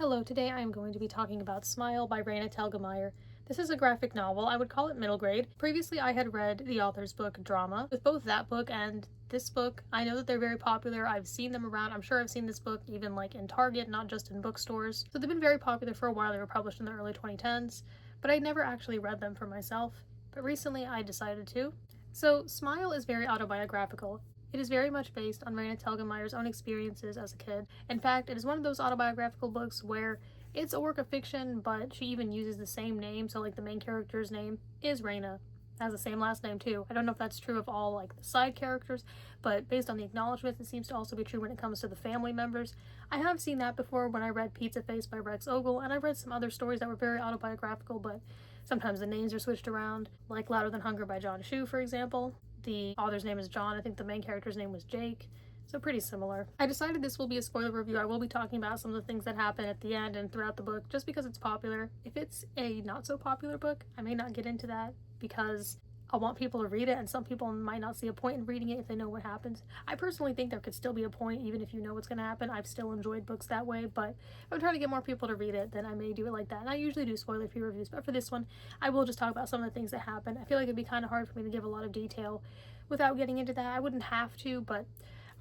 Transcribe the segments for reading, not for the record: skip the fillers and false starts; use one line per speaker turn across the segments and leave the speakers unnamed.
Hello, today I am going to be talking about Smile by Raina Telgemeier. This is a graphic novel. I would call it middle grade. Previously, I had read the author's book, Drama. With both that book and this book, I know that they're very popular. I've seen them around. I'm sure I've seen this book even like in Target, not just in bookstores. So they've been very popular for a while. They were published in the early 2010s, but I never actually read them for myself. But recently I decided to. So Smile is very autobiographical. It is very much based on Raina Telgemeier's own experiences as a kid. In fact, it is one of those autobiographical books where it's a work of fiction, but she even uses the same name, so like the main character's name is Raina. Has the same last name too. I don't know if that's true of all like the side characters, but based on the acknowledgments, it seems to also be true when it comes to the family members. I have seen that before when I read Pizza Face by Rex Ogle, and I've read some other stories that were very autobiographical, but sometimes the names are switched around, like Louder Than Hunger by John Shu, for example. The author's name is John. I think the main character's name was Jake. So pretty similar. I decided this will be a spoiler review. I will be talking about some of the things that happen at the end and throughout the book just because it's popular. If it's a not so popular book, I may not get into that because I want people to read it, and some people might not see a point in reading it if they know what happens. I personally think there could still be a point even if you know what's going to happen. I've still enjoyed books that way, but if I'm trying to get more people to read it, then I may do it like that. And I usually do spoiler-free reviews, but for this one, I will just talk about some of the things that happen. I feel like it'd be kind of hard for me to give a lot of detail without getting into that. I wouldn't have to, but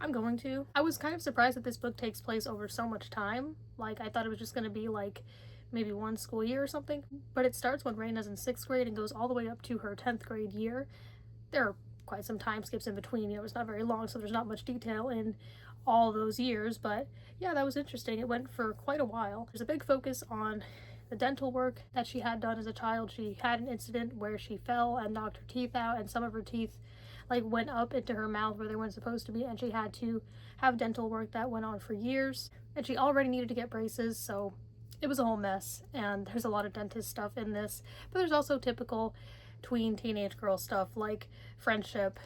I'm going to. I was kind of surprised that this book takes place over so much time. Like, I thought it was just going to be like maybe one school year or something, but it starts when Raina's in 6th grade and goes all the way up to her 10th grade year. There are quite some time skips in between, it's not very long, so there's not much detail in all those years, but yeah, that was interesting. It went for quite a while. There's a big focus on the dental work that she had done as a child. She had an incident where she fell and knocked her teeth out, and some of her teeth like went up into her mouth where they weren't supposed to be, and she had to have dental work that went on for years, and she already needed to get braces, so it was a whole mess. And there's a lot of dentist stuff in this, but there's also typical tween teenage girl stuff like friendship,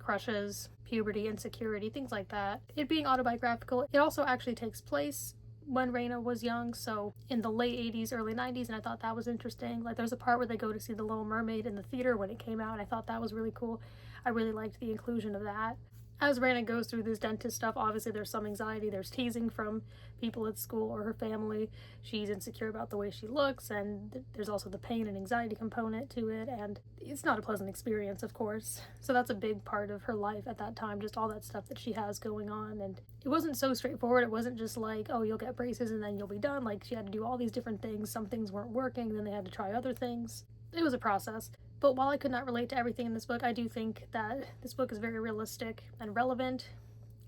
crushes, puberty, insecurity, things like that. It being autobiographical, it also actually takes place when Raina was young, so in the late 80s, early 90s, and I thought that was interesting. Like, there's a part where they go to see The Little Mermaid in the theater when it came out, and I thought that was really cool. I really liked the inclusion of that. As Raina goes through this dentist stuff, obviously there's some anxiety, there's teasing from people at school or her family. She's insecure about the way she looks, and there's also the pain and anxiety component to it, and it's not a pleasant experience, of course. So that's a big part of her life at that time, just all that stuff that she has going on. And it wasn't so straightforward. It wasn't just like, oh, you'll get braces and then you'll be done. Like, she had to do all these different things. Some things weren't working, then they had to try other things. It was a process. But while I could not relate to everything in this book, I do think that this book is very realistic and relevant.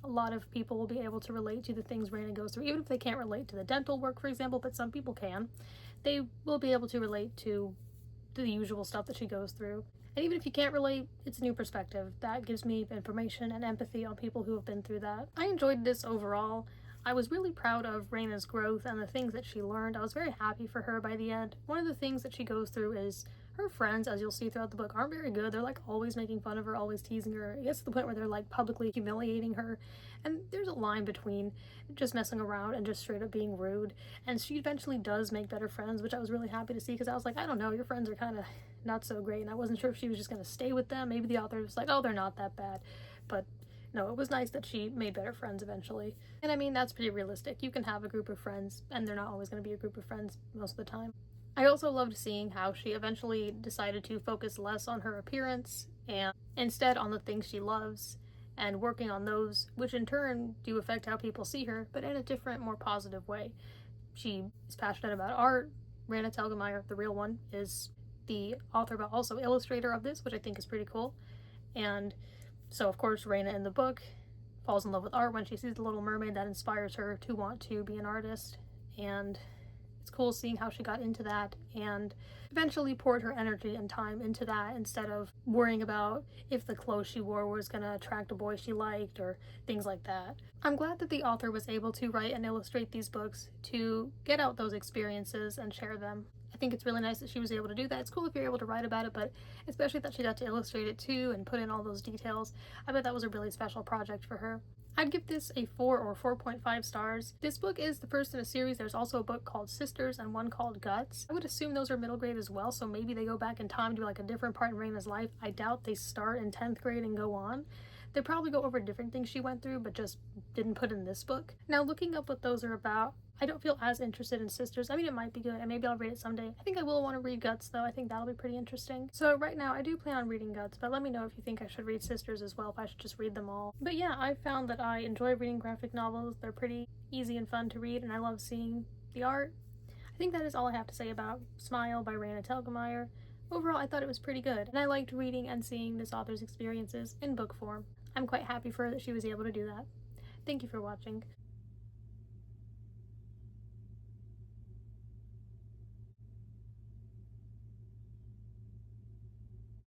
A lot of people will be able to relate to the things Raina goes through, even if they can't relate to the dental work, for example, but some people can. They will be able to relate to the usual stuff that she goes through. And even if you can't relate, it's a new perspective. That gives me information and empathy on people who have been through that. I enjoyed this overall. I was really proud of Raina's growth and the things that she learned. I was very happy for her by the end. One of the things that she goes through is her friends, as you'll see throughout the book, aren't very good. They're like always making fun of her, always teasing her. It gets to the point where they're like publicly humiliating her. And there's a line between just messing around and just straight up being rude. And she eventually does make better friends, which I was really happy to see, because I was like, I don't know, your friends are kind of not so great. And I wasn't sure if she was just going to stay with them. Maybe the author was like, oh, they're not that bad. But no, it was nice that she made better friends eventually. And I mean, that's pretty realistic. You can have a group of friends, and they're not always going to be a group of friends most of the time. I also loved seeing how she eventually decided to focus less on her appearance and instead on the things she loves and working on those, which in turn do affect how people see her, but in a different, more positive way. She is passionate about art. Raina Telgemeier, the real one, is the author but also illustrator of this, which I think is pretty cool. And so, of course, Raina in the book falls in love with art when she sees The Little Mermaid. That inspires her to want to be an artist, and it's cool seeing how she got into that and eventually poured her energy and time into that instead of worrying about if the clothes she wore was going to attract a boy she liked or things like that. I'm glad that the author was able to write and illustrate these books to get out those experiences and share them. I think it's really nice that she was able to do that. It's cool if you're able to write about it, but especially that she got to illustrate it too and put in all those details. I bet that was a really special project for her. I'd give this a 4 or 4.5 stars. This book is the first in a series. There's also a book called Sisters and one called Guts. I would assume those are middle grade as well, so maybe they go back in time to like a different part in Raina's life. I doubt they start in 10th grade and go on. They probably go over different things she went through, but just didn't put in this book. Now, looking up what those are about, I don't feel as interested in Sisters. I mean, it might be good, and maybe I'll read it someday. I think I will want to read Guts, though. I think that'll be pretty interesting. So right now, I do plan on reading Guts, but let me know if you think I should read Sisters as well, if I should just read them all. But yeah, I found that I enjoy reading graphic novels. They're pretty easy and fun to read, and I love seeing the art. I think that is all I have to say about Smile by Raina Telgemeier. Overall, I thought it was pretty good, and I liked reading and seeing this author's experiences in book form. I'm quite happy for her that she was able to do that. Thank you for watching.